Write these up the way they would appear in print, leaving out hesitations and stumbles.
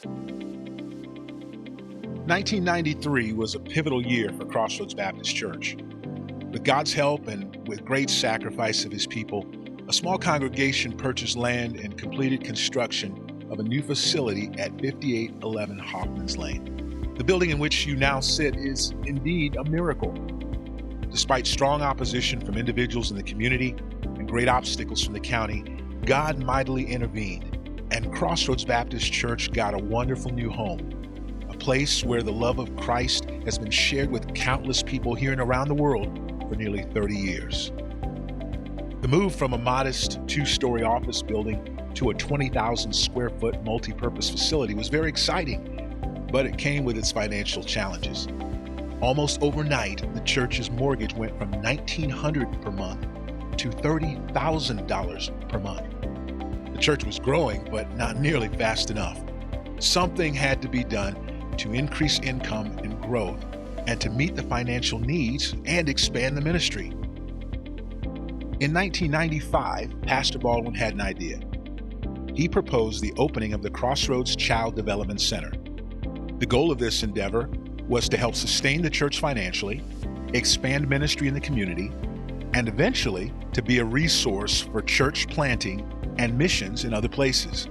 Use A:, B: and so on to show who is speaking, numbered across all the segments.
A: 1993 was a pivotal year for Crossroads Baptist Church. With God's help and with great sacrifice of his people, a small congregation purchased land and completed construction of a new facility at 5811 Hoffman's Lane. The building in which you now sit is indeed a miracle. Despite strong opposition from individuals in the community and great obstacles from the county, God mightily intervened, and Crossroads Baptist Church got a wonderful new home. A place where the love of Christ has been shared with countless people here and around the world for nearly 30 years. The move from a modest 2-story office building to a 20,000 square foot multi-purpose facility was very exciting, but it came with its financial challenges. Almost overnight, the church's mortgage went from $1,900 per month to $30,000 per month. The church was growing, but not nearly fast enough. Something had to be done to increase income and growth and to meet the financial needs and expand the ministry. In 1995, Pastor Baldwin had an idea. He proposed the opening of the Crossroads Child Development Center. The goal of this endeavor was to help sustain the church financially, expand ministry in the community, and eventually to be a resource for church planting and missions in other places.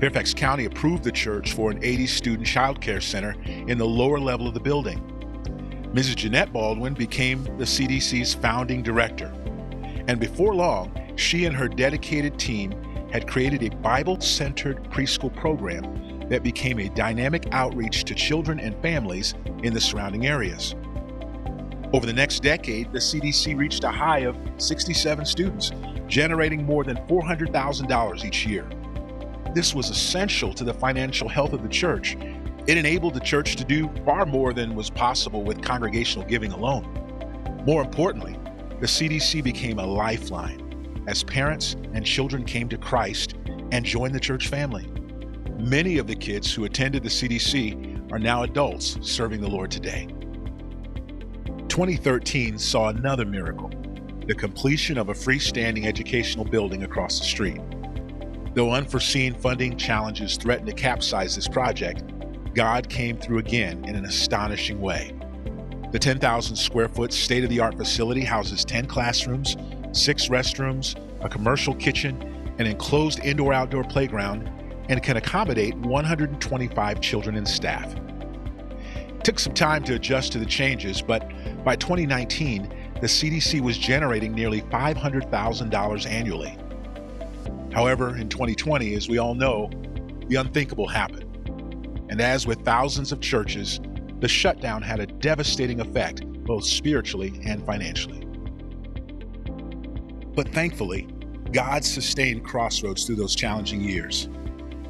A: Fairfax County approved the church for an 80-student child care center in the lower level of the building. Mrs. Jeanette Baldwin became the CDC's founding director, and before long, she and her dedicated team had created a Bible-centered preschool program that became a dynamic outreach to children and families in the surrounding areas. Over the next decade, the CDC reached a high of 67 students, generating more than $400,000 each year. This was essential to the financial health of the church. It enabled the church to do far more than was possible with congregational giving alone. More importantly, the CDC became a lifeline as parents and children came to Christ and joined the church family. Many of the kids who attended the CDC are now adults serving the Lord today. 2013 saw another miracle, the completion of a freestanding educational building across the street. Though unforeseen funding challenges threatened to capsize this project, God came through again in an astonishing way. The 10,000 square foot state-of-the-art facility houses 10 classrooms, 6 restrooms, a commercial kitchen, an enclosed indoor-outdoor playground, and can accommodate 125 children and staff. It took some time to adjust to the changes, but by 2019, the CDC was generating nearly $500,000 annually. However, in 2020, as we all know, the unthinkable happened. And as with thousands of churches, the shutdown had a devastating effect, both spiritually and financially. But thankfully, God sustained Crossroads through those challenging years.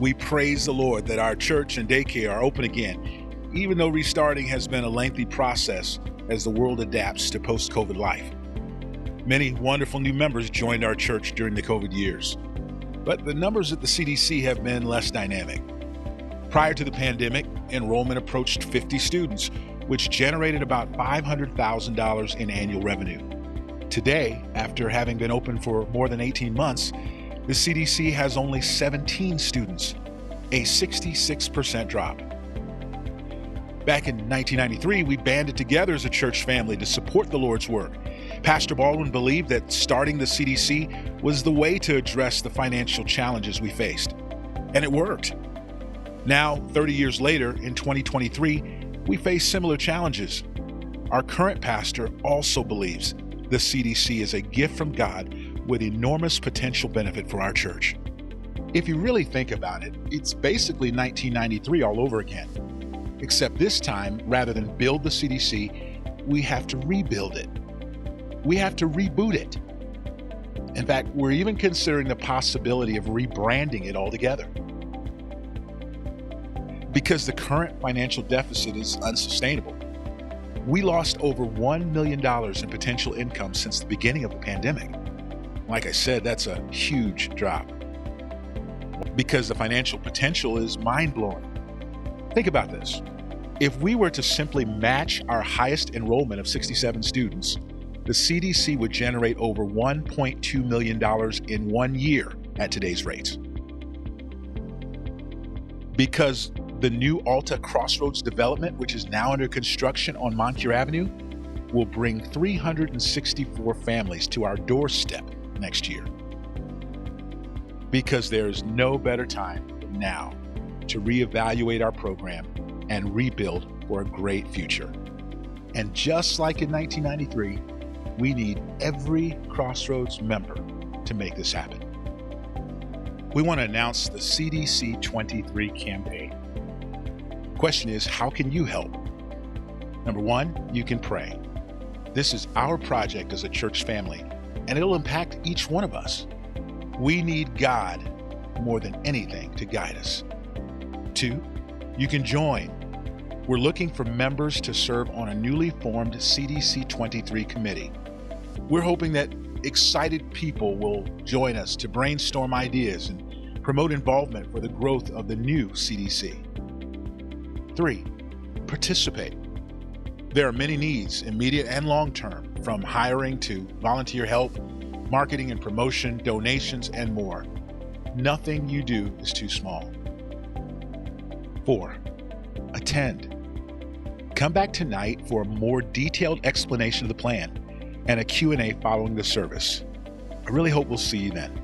A: We praise the Lord that our church and daycare are open again, even though restarting has been a lengthy process as the world adapts to post-COVID life. Many wonderful new members joined our church during the COVID years, but the numbers at the CDC have been less dynamic. Prior to the pandemic, enrollment approached 50 students, which generated about $500,000 in annual revenue. Today, after having been open for more than 18 months, the CDC has only 17 students, a 66% drop. Back in 1993, we banded together as a church family to support the Lord's work. Pastor Baldwin believed that starting the CDC was the way to address the financial challenges we faced, and it worked. Now, 30 years later, in 2023, we face similar challenges. Our current pastor also believes the CDC is a gift from God with enormous potential benefit for our church. If you really think about it, it's basically 1993 all over again. Except this time, rather than build the CDC, we have to rebuild it. We have to reboot it. In fact, we're even considering the possibility of rebranding it altogether. Because the current financial deficit is unsustainable. We lost over $1 million in potential income since the beginning of the pandemic. Like I said, that's a huge drop. Because the financial potential is mind-blowing. Think about this. If we were to simply match our highest enrollment of 67 students, the CDC would generate over $1.2 million in 1 year at today's rates. Because the new Alta Crossroads development, which is now under construction on Moncure Avenue, will bring 364 families to our doorstep next year. Because there is no better time than now to reevaluate our program and rebuild for a great future. And just like in 1993, we need every Crossroads member to make this happen. We want to announce the CDC23 campaign. Question is, how can you help? Number one, you can pray. This is our project as a church family, and it'll impact each one of us. We need God more than anything to guide us. Two, you can join. We're looking for members to serve on a newly formed CDC23 committee. We're hoping that excited people will join us to brainstorm ideas and promote involvement for the growth of the new CDC. Three, participate. There are many needs, immediate and long-term, from hiring to volunteer help, marketing and promotion, donations, and more. Nothing you do is too small. Four, attend. Come back tonight for a more detailed explanation of the plan and a Q&A following the service. I really hope we'll see you then.